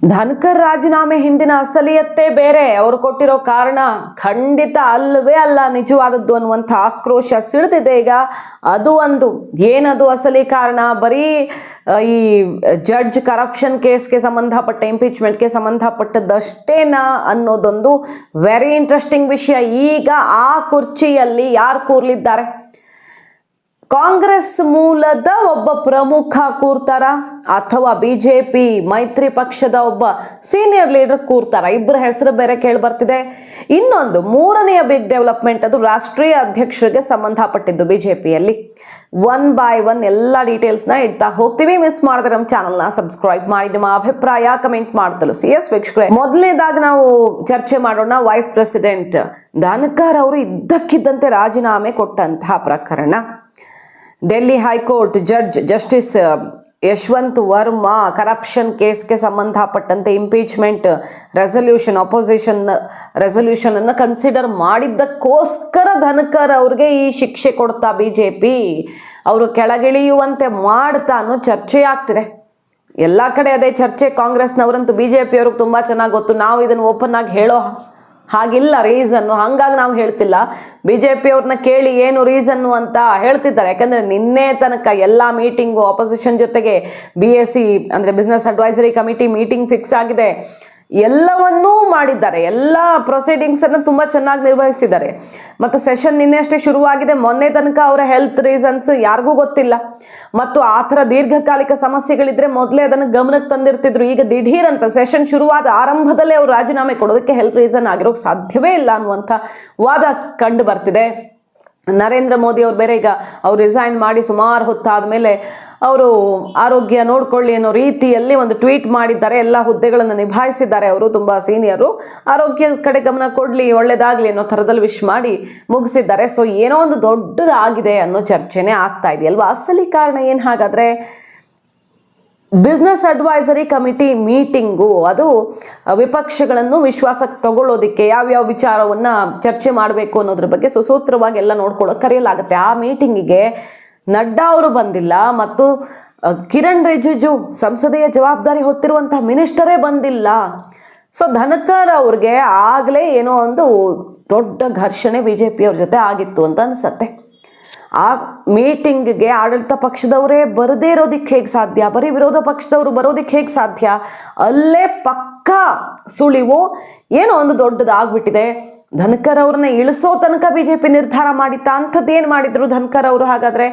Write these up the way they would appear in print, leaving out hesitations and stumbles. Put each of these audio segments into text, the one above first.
ಧನ್ಕರ್ ರಾಜೀನಾಮೆ ಹಿಂದಿನ ಅಸಲಿಯತ್ತೇ ಬೇರೆ, ಅವರು ಕೊಟ್ಟಿರೋ ಕಾರಣ ಖಂಡಿತ ಅಲ್ಲವೇ ಅಲ್ಲ ನಿಜವಾದದ್ದು ಅನ್ನುವಂಥ ಆಕ್ರೋಶ ಸಿಡಿದಿದೆ ಈಗ. ಅದು ಒಂದು ಏನದು ಅಸಲಿ ಕಾರಣ? ಬರೀ ಈ ಜಡ್ಜ್ ಕರಪ್ಷನ್ ಕೇಸ್ಗೆ ಸಂಬಂಧಪಟ್ಟ, ಇಂಪೀಚ್ಮೆಂಟ್ಗೆ ಸಂಬಂಧಪಟ್ಟದ್ದಷ್ಟೇನಾ ಅನ್ನೋದೊಂದು ವೆರಿ ಇಂಟ್ರೆಸ್ಟಿಂಗ್ ವಿಷಯ. ಈಗ ಆ ಕುರ್ಚಿಯಲ್ಲಿ ಯಾರು ಕೂರ್ಲಿದ್ದಾರೆ? ಕಾಂಗ್ರೆಸ್ ಮೂಲದ ಒಬ್ಬ ಪ್ರಮುಖ ಕೂರ್ತಾರ ಅಥವಾ ಬಿಜೆಪಿ ಮೈತ್ರಿ ಪಕ್ಷದ ಒಬ್ಬ ಸೀನಿಯರ್ ಲೀಡರ್ ಕೂರ್ತಾರ? ಇಬ್ಬರ ಹೆಸರು ಬೇರೆ ಕೇಳಿ ಬರ್ತಿದೆ. ಇನ್ನೊಂದು ಮೂರನೆಯ ಬಿಗ್ ಡೆವಲಪ್ಮೆಂಟ್, ಅದು ರಾಷ್ಟ್ರೀಯ ಅಧ್ಯಕ್ಷರಿಗೆ ಸಂಬಂಧಪಟ್ಟಿದ್ದು ಬಿಜೆಪಿಯಲ್ಲಿ. ಒನ್ ಬೈ ಒನ್ ಎಲ್ಲ ಡೀಟೇಲ್ಸ್ನ ಇಡ್ತಾ ಹೋಗ್ತೀವಿ. ಮಿಸ್ ಮಾಡಿದ್ರೆ ನಮ್ಮ ಚಾನಲ್ನ ಸಬ್ಸ್ಕ್ರೈಬ್ ಮಾಡಿ, ನಿಮ್ಮ ಅಭಿಪ್ರಾಯ ಕಮೆಂಟ್ ಮಾಡಿ ತಿಳಿಸಿ. ಎಸ್ ವೀಕ್ಷಕರೇ, ಮೊದಲನೇದಾಗಿ ನಾವು ಚರ್ಚೆ ಮಾಡೋಣ ವೈಸ್ ಪ್ರೆಸಿಡೆಂಟ್ ಧನ್ಕರ್ ಅವರು ಇದ್ದಕ್ಕಿದ್ದಂತೆ ರಾಜೀನಾಮೆ ಕೊಟ್ಟಂತಹ ಪ್ರಕರಣ. Delhi high court judge justice Yashwant Varma corruption ಕೇಸ್ಗೆ ಸಂಬಂಧಪಟ್ಟಂತೆ ಇಂಪೀಚ್ಮೆಂಟ್ ರೆಸಲ್ಯೂಷನ್, ಅಪೋಸಿಷನ್ ರೆಸಲ್ಯೂಷನ್ ಅನ್ನು ಕನ್ಸಿಡರ್ ಮಾಡಿದ್ದಕ್ಕೋಸ್ಕರ ಧನ್ಕರ್ ಅವ್ರಿಗೆ ಈ ಶಿಕ್ಷೆ ಕೊಡ್ತಾ ಬಿಜೆಪಿ ಅವರು ಕೆಳಗಿಳಿಯುವಂತೆ ಮಾಡ್ತಾ ಅನ್ನೋ ಚರ್ಚೆ ಆಗ್ತಿದೆ. ಎಲ್ಲ ಕಡೆ ಅದೇ ಚರ್ಚೆ. ಕಾಂಗ್ರೆಸ್ನವರಂತೂ ಬಿಜೆಪಿ ಅವ್ರಿಗೆ ತುಂಬ ಚೆನ್ನಾಗಿ ಗೊತ್ತು, ನಾವು ಇದನ್ನು ಓಪನ್ ಆಗಿ ಹೇಳೋ ಹಾಗಿಲ್ಲ ರೀಸನ್ನು, ಹಾಗಾಗಿ ನಾವು ಹೇಳ್ತಿಲ್ಲ. ಬಿಜೆಪಿ ಅವ್ರನ್ನ ಕೇಳಿ ಏನು ರೀಸನ್ನು ಅಂತ ಹೇಳ್ತಿದ್ದಾರೆ. ಯಾಕಂದರೆ ನಿನ್ನೆ ತನಕ ಎಲ್ಲ ಮೀಟಿಂಗು ಅಪೋಸಿಷನ್ ಜೊತೆಗೆ BSc ಅಂದರೆ business advisory committee meeting fix ಆಗಿದೆ. ಎಲ್ಲವನ್ನೂ ಮಾಡಿದ್ದಾರೆ, ಎಲ್ಲ ಪ್ರೊಸೀಡಿಂಗ್ಸನ್ನು ತುಂಬ ಚೆನ್ನಾಗಿ ನಿರ್ವಹಿಸಿದ್ದಾರೆ. ಮತ್ತು ಸೆಷನ್ ನಿನ್ನೆ ಅಷ್ಟೇ ಶುರುವಾಗಿದೆ. ಮೊನ್ನೆ ತನಕ ಅವರ ಹೆಲ್ತ್ ರೀಸನ್ಸು ಯಾರಿಗೂ ಗೊತ್ತಿಲ್ಲ. ಮತ್ತು ಆ ಥರ ದೀರ್ಘಕಾಲಿಕ ಸಮಸ್ಯೆಗಳಿದ್ರೆ ಮೊದಲೇ ಅದನ್ನು ಗಮನಕ್ಕೆ ತಂದಿರ್ತಿದ್ರು. ಈಗ ದಿಢೀರ್ ಅಂತ ಸೆಷನ್ ಶುರುವಾದ ಆರಂಭದಲ್ಲೇ ಅವರು ರಾಜೀನಾಮೆ ಕೊಡೋದಕ್ಕೆ ಹೆಲ್ತ್ ರೀಸನ್ ಆಗಿರೋಕ್ಕೆ ಸಾಧ್ಯವೇ ಇಲ್ಲ ಅನ್ನುವಂಥ ವಾದ ಕಂಡು ಬರ್ತಿದೆ. ನರೇಂದ್ರ ಮೋದಿ ಅವ್ರು ಬೇರೆ ಈಗ ಅವ್ರು ರಿಸೈನ್ ಮಾಡಿ ಸುಮಾರು ಹೊತ್ತಾದ ಮೇಲೆ ಅವರು ಆರೋಗ್ಯ ನೋಡ್ಕೊಳ್ಳಿ ಅನ್ನೋ ರೀತಿಯಲ್ಲಿ ಒಂದು ಟ್ವೀಟ್ ಮಾಡಿದ್ದಾರೆ. ಎಲ್ಲ ಹುದ್ದೆಗಳನ್ನು ನಿಭಾಯಿಸಿದ್ದಾರೆ ಅವರು, ತುಂಬ ಸೀನಿಯರು. ಆರೋಗ್ಯದ ಕಡೆ ಗಮನ ಕೊಡಲಿ, ಒಳ್ಳೇದಾಗಲಿ ಅನ್ನೋ ಥರದಲ್ಲಿ ವಿಶ್ ಮಾಡಿ ಮುಗಿಸಿದ್ದಾರೆ. ಸೊ ಏನೋ ಒಂದು ದೊಡ್ಡದಾಗಿದೆ ಅನ್ನೋ ಚರ್ಚೆನೇ ಆಗ್ತಾ ಇದೆಯಲ್ವಾ? ಅಸಲಿ ಕಾರಣ ಏನು ಹಾಗಾದರೆ? ಬಿಸ್ನೆಸ್ ಅಡ್ವೈಸರಿ ಕಮಿಟಿ ಮೀಟಿಂಗು, ಅದು ವಿಪಕ್ಷಗಳನ್ನು ವಿಶ್ವಾಸಕ್ಕೆ ತಗೊಳ್ಳೋದಕ್ಕೆ ಯಾವ್ಯಾವ ವಿಚಾರವನ್ನು ಚರ್ಚೆ ಮಾಡಬೇಕು ಅನ್ನೋದ್ರ ಬಗ್ಗೆ ಸುಸೂತ್ರವಾಗಿ ಎಲ್ಲ ನೋಡ್ಕೊಳ್ಳೋಕೆ ಕರೆಯಲಾಗುತ್ತೆ. ಆ ಮೀಟಿಂಗಿಗೆ ನಡ್ಡಾ ಅವರು ಬಂದಿಲ್ಲ ಮತ್ತು ಕಿರಣ್ ರಿಜಿಜು ಸಂಸದೀಯ ಜವಾಬ್ದಾರಿ ಹೊತ್ತಿರುವಂತಹ ಮಿನಿಸ್ಟರೇ ಬಂದಿಲ್ಲ. ಸೊ ಧನ್ಕರ್ ಅವ್ರಿಗೆ ಆಗಲೇ ಏನೋ ಒಂದು ದೊಡ್ಡ ಘರ್ಷಣೆ BJP ಅವ್ರ ಜೊತೆ ಆಗಿತ್ತು ಅಂತ ಅನಿಸತ್ತೆ. ಆ ಮೀಟಿಂಗ್ಗೆ ಆಡಳಿತ ಪಕ್ಷದವರೇ ಬರದೇ ಇರೋದಕ್ಕೆ ಹೇಗೆ ಸಾಧ್ಯ? ಬರೀ ವಿರೋಧ ಪಕ್ಷದವರು ಬರೋದಕ್ಕೆ ಹೇಗೆ ಸಾಧ್ಯ? ಅಲ್ಲೇ ಪಕ್ಕಾ ಸುಳಿವು ಏನೋ ಒಂದು ದೊಡ್ಡದಾಗ್ಬಿಟ್ಟಿದೆ. ಧನ್ಕರ್ ಅವ್ರನ್ನ ಇಳಿಸೋ ತನಕ BJP ನಿರ್ಧಾರ ಮಾಡಿತ್ತಾ? ಅಂಥದ್ದೇನು ಮಾಡಿದ್ರು ಧನ್ಕರ್ ಅವರು? ಹಾಗಾದರೆ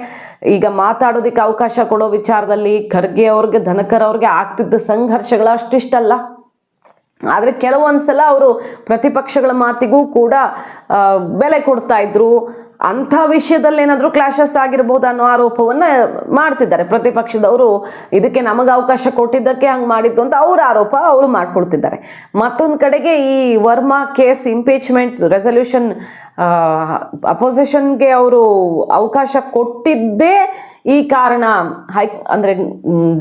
ಈಗ ಮಾತಾಡೋದಕ್ಕೆ ಅವಕಾಶ ಕೊಡೋ ವಿಚಾರದಲ್ಲಿ ಖರ್ಗೆ ಅವ್ರಿಗೆ ಧನ್ಕರ್ ಅವ್ರಿಗೆ ಆಗ್ತಿದ್ದ ಸಂಘರ್ಷಗಳು ಅಷ್ಟಿಷ್ಟಲ್ಲ. ಆದರೆ ಕೆಲವೊಂದ್ಸಲ ಅವರು ಪ್ರತಿಪಕ್ಷಗಳ ಮಾತಿಗೂ ಕೂಡ ಬೆಲೆ ಕೊಡ್ತಾ ಇದ್ರು. ಅಂಥ ವಿಷಯದಲ್ಲಿ ಏನಾದರೂ ಕ್ಲಾಶಸ್ ಆಗಿರ್ಬೋದು ಅನ್ನೋ ಆರೋಪವನ್ನು ಮಾಡ್ತಿದ್ದಾರೆ ಪ್ರತಿಪಕ್ಷದವರು. ಇದಕ್ಕೆ ನಮಗೆ ಅವಕಾಶ ಕೊಟ್ಟಿದ್ದಕ್ಕೆ ಹಂಗೆ ಮಾಡಿದ್ದು ಅಂತ ಅವ್ರ ಆರೋಪ ಅವರು ಮಾಡ್ಕೊಳ್ತಿದ್ದಾರೆ. ಮತ್ತೊಂದು ಕಡೆಗೆ ಈ ವರ್ಮಾ ಕೇಸ್ ಇಂಪೀಚ್ಮೆಂಟ್ ರೆಸಲ್ಯೂಷನ್ ಅಪೋಸಿಷನ್ಗೆ ಅವರು ಅವಕಾಶ ಕೊಟ್ಟಿದ್ದೇ ಈ ಕಾರಣ. ಅಂದರೆ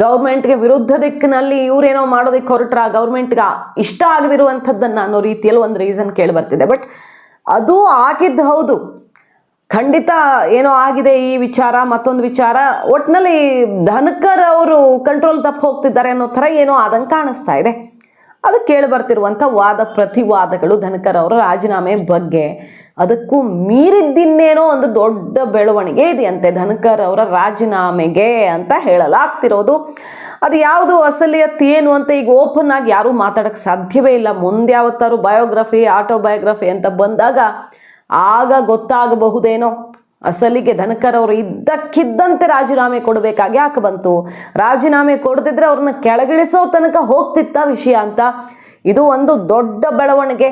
ಗೌರ್ಮೆಂಟ್ಗೆ ವಿರುದ್ಧ ದಿಕ್ಕಿನಲ್ಲಿ ಇವರೇನೋ ಮಾಡೋದಕ್ಕೆ ಹೊರಟ್ರ, ಗೌರ್ಮೆಂಟ್ಗೆ ಇಷ್ಟ ಆಗದಿರುವಂಥದ್ದನ್ನು ಅನ್ನೋ ರೀತಿಯಲ್ಲಿ ಒಂದು ರೀಸನ್ ಕೇಳಿ ಬರ್ತಿದೆ. ಬಟ್ ಅದು ಆಗಿದ್ದು ಹೌದು, ಖಂಡಿತ ಏನೋ ಆಗಿದೆ ಈ ವಿಚಾರ. ಮತ್ತೊಂದು ವಿಚಾರ, ಒಟ್ಟಿನಲ್ಲಿ ಧನ್ಕರ್ ಅವರು ಕಂಟ್ರೋಲ್ ತಪ್ಪು ಹೋಗ್ತಿದ್ದಾರೆ ಅನ್ನೋ ಥರ ಏನೋ ಆದಂಗೆ ಕಾಣಿಸ್ತಾ ಇದೆ. ಅದು ಕೇಳಿ ಬರ್ತಿರುವಂಥ ವಾದ ಪ್ರತಿವಾದಗಳು ಧನ್ಕರ್ ಅವರ ರಾಜೀನಾಮೆ ಬಗ್ಗೆ. ಅದಕ್ಕೂ ಮೀರಿದ್ದಿನ್ನೇನೋ ಒಂದು ದೊಡ್ಡ ಬೆಳವಣಿಗೆ ಇದೆಯಂತೆ ಧನ್ಕರ್ ಅವರ ರಾಜೀನಾಮೆಗೆ ಅಂತ ಹೇಳಲಾಗ್ತಿರೋದು. ಅದು ಯಾವುದು ಅಸಲಿಯತ್ ಏನು ಅಂತ ಈಗ ಓಪನ್ ಆಗಿ ಯಾರೂ ಮಾತಾಡೋಕ್ಕೆ ಸಾಧ್ಯವೇ ಇಲ್ಲ. ಮುಂದೆ ಯಾವತ್ತಾರು ಬಯೋಗ್ರಫಿ, ಆಟೋಬಯೋಗ್ರಫಿ ಅಂತ ಬಂದಾಗ ಆಗ ಗೊತ್ತಾಗಬಹುದೇನೋ. ಅಸಲಿಗೆ ಧನ್ಕರ್ ಅವರು ಇದ್ದಕ್ಕಿದ್ದಂತೆ ರಾಜೀನಾಮೆ ಕೊಡಬೇಕಾಗಿ ಯಾಕೆ ಬಂತು? ರಾಜೀನಾಮೆ ಕೊಡದಿದ್ರೆ ಅವ್ರನ್ನ ಕೆಳಗಿಳಿಸೋ ತನಕ ಹೋಗ್ತಿತ್ತ ವಿಷಯ ಅಂತ. ಇದು ಒಂದು ದೊಡ್ಡ ಬೆಳವಣಿಗೆ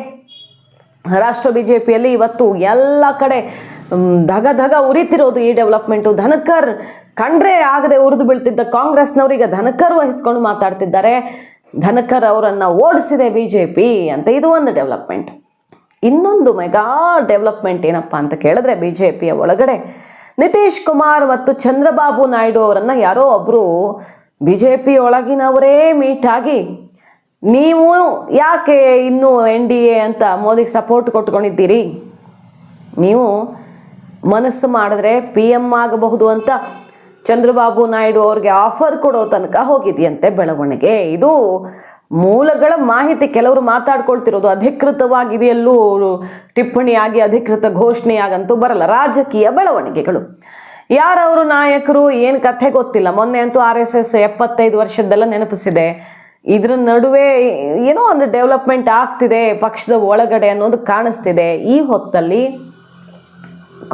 ರಾಷ್ಟ್ರ BJPಯಲ್ಲಿ. ಇವತ್ತು ಎಲ್ಲ ಕಡೆ ಧಗ ಧಗ ಉರಿತಿರೋದು ಈ ಡೆವಲಪ್ಮೆಂಟು. ಧನ್ಕರ್ ಕಂಡ್ರೆ ಆಗದೆ ಉರಿದು ಬೀಳ್ತಿದ್ದ ಕಾಂಗ್ರೆಸ್ನವ್ರೀಗ ಧನ್ಕರ್ ವಹಿಸ್ಕೊಂಡು ಮಾತಾಡ್ತಿದ್ದಾರೆ. ಧನ್ಕರ್ ಅವರನ್ನು ಓಡಿಸಿದೆ BJP ಅಂತ. ಇದು ಒಂದು ಡೆವಲಪ್ಮೆಂಟ್. ಇನ್ನೊಂದು ಮೆಗಾ ಡೆವಲಪ್ಮೆಂಟ್ ಏನಪ್ಪ ಅಂತ ಕೇಳಿದ್ರೆ, BJPಯ ಒಳಗಡೆ ನಿತೀಶ್ ಕುಮಾರ್ ಮತ್ತು ಚಂದ್ರಬಾಬು ನಾಯ್ಡು ಅವರನ್ನು ಯಾರೋ ಒಬ್ಬರು BJP ಒಳಗಿನವರೇ ಮೀಟ್ ಆಗಿ, ನೀವು ಯಾಕೆ ಇನ್ನೂ NDA ಅಂತ ಮೋದಿಗೆ ಸಪೋರ್ಟ್ ಕೊಟ್ಕೊಂಡಿದ್ದೀರಿ? ನೀವು ಮನಸ್ಸು ಮಾಡಿದ್ರೆ PM ಆಗಬಹುದು ಅಂತ ಚಂದ್ರಬಾಬು ನಾಯ್ಡು ಅವ್ರಿಗೆ ಆಫರ್ ಕೊಡೋ ತನಕ ಹೋಗಿದೆಯಂತೆ ಬೆಳವಣಿಗೆ. ಇದು ಮೂಲಗಳ ಮಾಹಿತಿ ಕೆಲವರು ಮಾತಾಡ್ಕೊಳ್ತಿರೋದು ಅಧಿಕೃತವಾಗಿದೆಯಲ್ಲೂ ಟಿಪ್ಪಣಿಯಾಗಿ ಅಧಿಕೃತ ಘೋಷಣೆಯಾಗಂತೂ ಬರಲ್ಲ. ರಾಜಕೀಯ ಬೆಳವಣಿಗೆಗಳು, ಯಾರವರು ನಾಯಕರು ಏನು ಕಥೆ ಗೊತ್ತಿಲ್ಲ. ಮೊನ್ನೆ ಅಂತೂ RSS 75 ವರ್ಷದ್ದೆಲ್ಲ ನೆನಪಿಸಿದೆ. ಇದ್ರ ನಡುವೆ ಏನೋ ಒಂದು ಡೆವಲಪ್ಮೆಂಟ್ ಆಗ್ತಿದೆ ಪಕ್ಷದ ಒಳಗಡೆ ಅನ್ನೋದು ಕಾಣಿಸ್ತಿದೆ. ಈ ಹೊತ್ತಲ್ಲಿ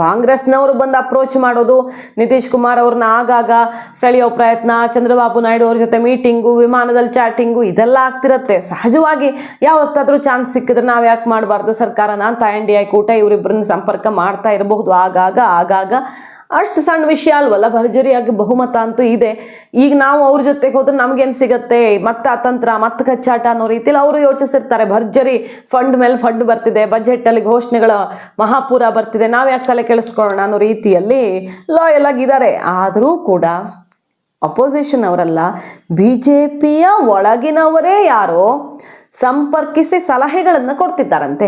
ಕಾಂಗ್ರೆಸ್ನವರು ಬಂದು ಅಪ್ರೋಚ್ ಮಾಡೋದು, ನಿತೀಶ್ ಕುಮಾರ್ ಅವ್ರನ್ನ ಆಗಾಗ ಸೆಳೆಯೋ ಪ್ರಯತ್ನ, ಚಂದ್ರಬಾಬು ನಾಯ್ಡು ಅವ್ರ ಜೊತೆ ಮೀಟಿಂಗು, ವಿಮಾನದಲ್ಲಿ ಚಾಟಿಂಗು ಇದೆಲ್ಲ ಆಗ್ತಿರತ್ತೆ. ಸಹಜವಾಗಿ ಯಾವತ್ತಾದ್ರೂ ಚಾನ್ಸ್ ಸಿಕ್ಕಿದ್ರೆ ನಾವು ಯಾಕೆ ಮಾಡಬಾರ್ದು, ಸರ್ಕಾರನ ಅಂತ NDA ಕೂಟ ಇವರಿಬ್ಬರನ್ನ ಸಂಪರ್ಕ ಮಾಡ್ತಾ ಇರಬಹುದು ಆಗಾಗ. ಅಷ್ಟು ಸಣ್ಣ ವಿಷಯ ಅಲ್ವಲ್ಲ, ಭರ್ಜರಿಯಾಗಿ ಬಹುಮತ ಅಂತೂ ಇದೆ. ಈಗ ನಾವು ಅವ್ರ ಜೊತೆಗೆ ಹೋದ್ರೆ ನಮ್ಗೇನು ಸಿಗತ್ತೆ, ಮತ್ತೆ ಅತಂತ್ರ ಮತ್ತೆ ಕಚ್ಚಾಟ ಅನ್ನೋ ರೀತಿಲಿ ಅವರು ಯೋಚಿಸಿರ್ತಾರೆ. ಭರ್ಜರಿ ಫಂಡ್ ಮೇಲೆ ಫಂಡ್ ಬರ್ತಿದೆ, ಬಜೆಟಲ್ಲಿ ಘೋಷಣೆಗಳ ಮಹಾಪೂರ ಬರ್ತಿದೆ, ನಾವು ಯಾಕೆ ತಲೆ ಕೆಳಿಸ್ಕೊಳ್ಳೋಣ ಅನ್ನೋ ರೀತಿಯಲ್ಲಿ ಲಾಯಲ್ ಆಗಿದ್ದಾರೆ. ಆದರೂ ಕೂಡ ಅಪೋಸಿಷನ್ ಅವರಲ್ಲ, BJPಯ ಒಳಗಿನವರೇ ಯಾರೋ ಸಂಪರ್ಕಿಸಿ ಸಲಹೆಗಳನ್ನು ಕೊಡ್ತಿದ್ದಾರಂತೆ.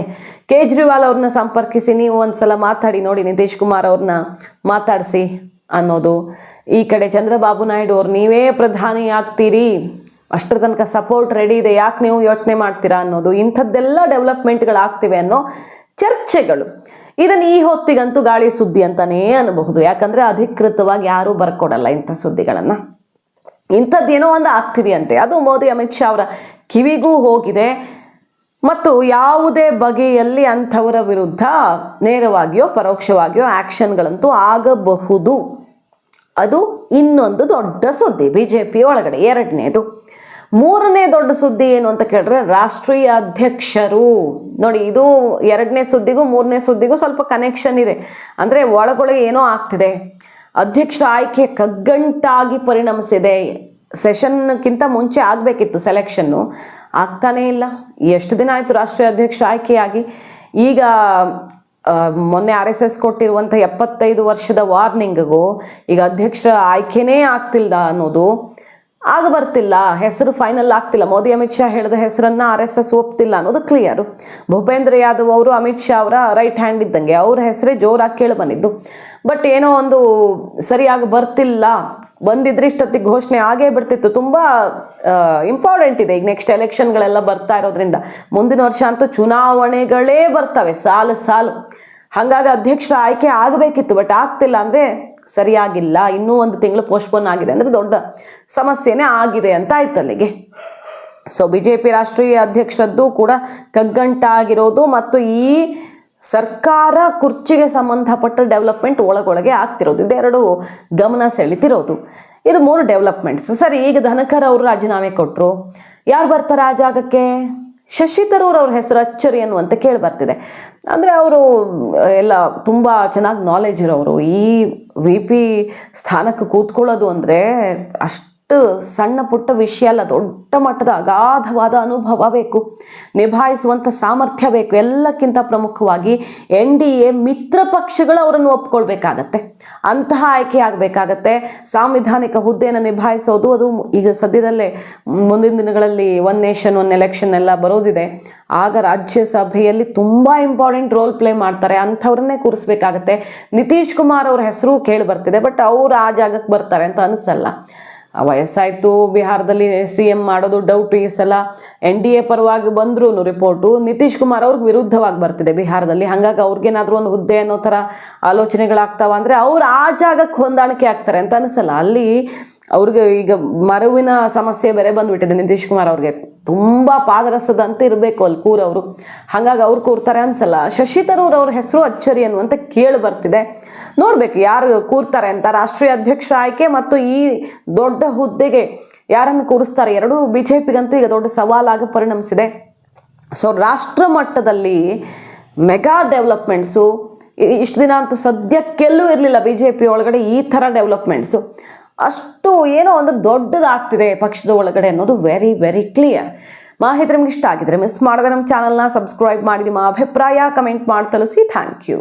ಕೇಜ್ರಿವಾಲ್ ಅವ್ರನ್ನ ಸಂಪರ್ಕಿಸಿ ನೀವು ಒಂದ್ಸಲ ಮಾತಾಡಿ ನೋಡಿ, ನಿತೀಶ್ ಕುಮಾರ್ ಅವ್ರನ್ನ ಮಾತಾಡಿಸಿ ಅನ್ನೋದು. ಈ ಕಡೆ ಚಂದ್ರಬಾಬು ನಾಯ್ಡು ಅವ್ರು ನೀವೇ ಪ್ರಧಾನಿ ಆಗ್ತೀರಿ, ಅಷ್ಟರ ತನಕ ಸಪೋರ್ಟ್ ರೆಡಿ ಇದೆ, ಯಾಕೆ ನೀವು ಯೋಚನೆ ಮಾಡ್ತೀರಾ ಅನ್ನೋದು. ಇಂಥದ್ದೆಲ್ಲ ಡೆವಲಪ್ಮೆಂಟ್ಗಳಾಗ್ತಿವೆ ಅನ್ನೋ ಚರ್ಚೆಗಳು. ಇದನ್ನು ಈ ಹೊತ್ತಿಗಂತೂ ಗಾಳಿ ಸುದ್ದಿ ಅಂತಲೇ ಅನ್ನಬಹುದು. ಯಾಕಂದರೆ ಅಧಿಕೃತವಾಗಿ ಯಾರೂ ಬರ್ಕೊಡಲ್ಲ ಇಂಥ ಸುದ್ದಿಗಳನ್ನು. ಇಂಥದ್ದೇನೋ ಒಂದು ಆಗ್ತಿದೆಯಂತೆ, ಅದು ಮೋದಿ ಅಮಿತ್ ಶಾ ಅವರ ಕಿವಿಗೂ ಹೋಗಿದೆ. ಮತ್ತು ಯಾವುದೇ ಬಗೆಯಲ್ಲಿ ಅಂಥವರ ವಿರುದ್ಧ ನೇರವಾಗಿಯೋ ಪರೋಕ್ಷವಾಗಿಯೋ ಆ್ಯಕ್ಷನ್ಗಳಂತೂ ಆಗಬಹುದು. ಅದು ಇನ್ನೊಂದು ದೊಡ್ಡ ಸುದ್ದಿ BJP ಒಳಗಡೆ. ಎರಡನೇದು. ಮೂರನೇ ದೊಡ್ಡ ಸುದ್ದಿ ಏನು ಅಂತ ಕೇಳಿದ್ರೆ ರಾಷ್ಟ್ರೀಯ ಅಧ್ಯಕ್ಷರು. ನೋಡಿ, ಇದು ಎರಡನೇ ಸುದ್ದಿಗೂ ಮೂರನೇ ಸುದ್ದಿಗೂ ಸ್ವಲ್ಪ ಕನೆಕ್ಷನ್ ಇದೆ. ಅಂದರೆ ಒಳಗೊಳಗೆ ಏನೋ ಆಗ್ತಿದೆ. ಅಧ್ಯಕ್ಷರ ಆಯ್ಕೆ ಕಗ್ಗಂಟಾಗಿ ಪರಿಣಮಿಸಿದೆ. ಸೆಷನ್ಗಿಂತ ಮುಂಚೆ ಆಗಬೇಕಿತ್ತು ಸೆಲೆಕ್ಷನ್ನು, ಆಗ್ತಾನೇ ಇಲ್ಲ. ಎಷ್ಟು ದಿನ ಆಯಿತು ರಾಷ್ಟ್ರೀಯ ಅಧ್ಯಕ್ಷ ಆಯ್ಕೆಯಾಗಿ. ಈಗ ಮೊನ್ನೆ RSS ಕೊಟ್ಟಿರುವಂಥ 75 ವರ್ಷದ ವಾರ್ನಿಂಗಿಗೂ ಈಗ ಅಧ್ಯಕ್ಷರ ಆಯ್ಕೆನೇ ಆಗ್ತಿಲ್ಲ ಅನ್ನೋದು, ಆಗ ಬರ್ತಿಲ್ಲ, ಹೆಸರು ಫೈನಲ್ ಆಗ್ತಿಲ್ಲ. ಮೋದಿ ಅಮಿತ್ ಶಾ ಹೇಳಿದ ಹೆಸರನ್ನು RSS ಒಪ್ತಿಲ್ಲ ಅನ್ನೋದು ಕ್ಲಿಯರು. ಭೂಪೇಂದ್ರ ಯಾದವ್ ಅವರು ಅಮಿತ್ ಶಾ ಅವರ ರೈಟ್ ಹ್ಯಾಂಡ್ ಇದ್ದಂಗೆ, ಅವ್ರ ಹೆಸರೇ ಜೋರಾಗಿ ಕೇಳಿ ಬಂದಿದ್ದು. ಬಟ್ ಏನೋ ಒಂದು ಸರಿಯಾಗಿ ಬರ್ತಿಲ್ಲ. ಬಂದಿದ್ರೆ ಇಷ್ಟೊತ್ತಿಗೆ ಘೋಷಣೆ ಆಗೇ ಬಿಡ್ತಿತ್ತು. ತುಂಬ ಇಂಪಾರ್ಟೆಂಟ್ ಇದೆ. ಈಗ ನೆಕ್ಸ್ಟ್ ಎಲೆಕ್ಷನ್ಗಳೆಲ್ಲ ಬರ್ತಾ ಇರೋದ್ರಿಂದ ಮುಂದಿನ ವರ್ಷ ಅಂತೂ ಚುನಾವಣೆಗಳೇ ಬರ್ತವೆ ಸಾಲು. ಹಾಗಾಗಿ ಅಧ್ಯಕ್ಷರ ಆಯ್ಕೆ ಆಗಬೇಕಿತ್ತು, ಬಟ್ ಆಗ್ತಿಲ್ಲ ಅಂದರೆ ಸರಿಯಾಗಿಲ್ಲ. ಇನ್ನೂ ಒಂದು ತಿಂಗಳು ಪೋಸ್ಟ್ಪೋನ್ ಆಗಿದೆ ಅಂದರೆ ದೊಡ್ಡ ಸಮಸ್ಯೆನೇ ಆಗಿದೆ ಅಂತ ಆಯ್ತು ಅಲ್ಲಿಗೆ. ಸೊ BJP ರಾಷ್ಟ್ರೀಯ ಅಧ್ಯಕ್ಷರದ್ದು ಕೂಡ ಕಗ್ಗಂಟಾಗಿರೋದು ಮತ್ತು ಈ ಸರ್ಕಾರ ಕುರ್ಚಿಗೆ ಸಂಬಂಧಪಟ್ಟ ಡೆವಲಪ್ಮೆಂಟ್ ಒಳಗೊಳಗೆ ಆಗ್ತಿರೋದು, ಇದೆರಡು ಗಮನ ಸೆಳಿತಿರೋದು. ಇದು 3 ಡೆವಲಪ್ಮೆಂಟ್ಸ್. ಸರಿ, ಈಗ ಧನಕರ್ ಅವರು ರಾಜೀನಾಮೆ ಕೊಟ್ಟರು. ಯಾರು ಬರ್ತಾರೆ ಆ ಜಾಗಕ್ಕೆ? ಶಶಿ ತರೂರ್ ಅವ್ರ ಹೆಸರು ಅಚ್ಚರಿ ಅನ್ನುವಂತ ಕೇಳಿ ಬರ್ತಿದೆ. ಅಂದರೆ ಅವರು ಎಲ್ಲ ತುಂಬ ಚೆನ್ನಾಗಿ ನಾಲೆಜ್ ಇರೋರು. ಈ VP ಸ್ಥಾನಕ್ಕೆ ಕೂತ್ಕೊಳ್ಳೋದು ಅಂದರೆ ಅಷ್ಟು ಸಣ್ಣ ಪುಟ್ಟ ವಿಷಯ ಅಲ್ಲ, ದೊಡ್ಡ ಮಟ್ಟದ ಅಗಾಧವಾದ ಅನುಭವ ಬೇಕು, ನಿಭಾಯಿಸುವಂಥ ಸಾಮರ್ಥ್ಯ ಬೇಕು. ಎಲ್ಲಕ್ಕಿಂತ ಪ್ರಮುಖವಾಗಿ NDA ಮಿತ್ರ ಪಕ್ಷಗಳು ಅವರನ್ನು ಒಪ್ಕೊಳ್ಬೇಕಾಗತ್ತೆ, ಅಂತಹ ಆಯ್ಕೆ ಆಗಬೇಕಾಗತ್ತೆ. ಸಾಂವಿಧಾನಿಕ ಹುದ್ದೆಯನ್ನು ನಿಭಾಯಿಸೋದು ಅದು ಈಗ ಸದ್ಯದಲ್ಲೇ ಮುಂದಿನ ದಿನಗಳಲ್ಲಿ 1 ನೇಷನ್ 1 ಎಲೆಕ್ಷನ್ ಎಲ್ಲ ಬರೋದಿದೆ. ಆಗ ರಾಜ್ಯಸಭೆಯಲ್ಲಿ ತುಂಬ ಇಂಪಾರ್ಟೆಂಟ್ ರೋಲ್ ಪ್ಲೇ ಮಾಡ್ತಾರೆ, ಅಂಥವ್ರನ್ನೇ ಕೂರಿಸ್ಬೇಕಾಗತ್ತೆ. ನಿತೀಶ್ ಕುಮಾರ್ ಅವ್ರ ಹೆಸರು ಕೇಳಿ ಬರ್ತಿದೆ, ಬಟ್ ಅವರು ಆ ಜಾಗಕ್ಕೆ ಬರ್ತಾರೆ ಅಂತ ಅನಿಸಲ್ಲ. ವಯಸ್ಸಾಯಿತು, ಬಿಹಾರದಲ್ಲಿ CM ಮಾಡೋದು ಡೌಟ್. ಈ ಸಲ NDA ಪರವಾಗಿ ಬಂದ್ರೂ ರಿಪೋರ್ಟು ನಿತೀಶ್ ಕುಮಾರ್ ಅವ್ರಿಗೆ ವಿರುದ್ಧವಾಗಿ ಬರ್ತಿದೆ ಬಿಹಾರದಲ್ಲಿ. ಹಾಗಾಗಿ ಅವ್ರಿಗೇನಾದರೂ ಒಂದು ಹುದ್ದೆ ಅನ್ನೋ ಥರ ಆಲೋಚನೆಗಳಾಗ್ತಾವ ಅಂದರೆ ಅವ್ರು ಆ ಜಾಗಕ್ಕೆ ಹೊಂದಾಣಿಕೆ ಆಗ್ತಾರೆ ಅಂತ ಅನಿಸಲ್ಲ. ಅಲ್ಲಿ ಅವ್ರಿಗೆ ಈಗ ಮರುವಿನ ಸಮಸ್ಯೆ ಬೇರೆ ಬಂದುಬಿಟ್ಟಿದೆ ನಿತೀಶ್ ಕುಮಾರ್ ಅವ್ರಿಗೆ. ತುಂಬ ಪಾದರಸದಂತೆ ಇರಬೇಕು ಅಲ್ಲಿ ಕೂರವರು, ಹಾಗಾಗಿ ಅವ್ರು ಕೂರ್ತಾರೆ ಅನ್ಸಲ್ಲ. ಶಶಿ ತರೂರ್ ಅವ್ರ ಹೆಸರು ಅಚ್ಚರಿ ಅನ್ನುವಂತ ಕೇಳಿ ಬರ್ತಿದೆ. ನೋಡ್ಬೇಕು ಯಾರು ಕೂರ್ತಾರೆ ಅಂತ. ರಾಷ್ಟ್ರೀಯ ಅಧ್ಯಕ್ಷ ಆಯ್ಕೆ ಮತ್ತು ಈ ದೊಡ್ಡ ಹುದ್ದೆಗೆ ಯಾರನ್ನು ಕೂರಿಸ್ತಾರೆ, ಎರಡೂ BJPಗಂತೂ ಈಗ ದೊಡ್ಡ ಸವಾಲಾಗಿ ಪರಿಣಮಿಸಿದೆ. ಸೊ ರಾಷ್ಟ್ರ ಮಟ್ಟದಲ್ಲಿ ಮೆಗಾ ಡೆವಲಪ್ಮೆಂಟ್ಸು ಇಷ್ಟು ದಿನ ಅಂತೂ ಸದ್ಯಕ್ಕೆಲ್ಲೂ ಇರಲಿಲ್ಲ BJP ಒಳಗಡೆ ಈ ಥರ ಡೆವಲಪ್ಮೆಂಟ್ಸು. ಅಷ್ಟು ಏನೋ ಒಂದು ದೊಡ್ಡದಾಗ್ತಿದೆ ಪಕ್ಷದ ಒಳಗಡೆ ಅನ್ನೋದು ವೆರಿ ವೆರಿ ಕ್ಲಿಯರ್. ಮಾಹಿತಿ ನಿಮ್ಗೆ ಇಷ್ಟ ಆಗಿದ್ರೆ ಮಿಸ್ ಮಾಡದೆ ನಮ್ಮ ಚಾನಲ್ನ ಸಬ್ಸ್ಕ್ರೈಬ್ ಮಾಡಿ, ನಿಮ್ಮ ಅಭಿಪ್ರಾಯ ಕಮೆಂಟ್ ಮಾಡಿ ತಿಳಿಸಿ. Thank you.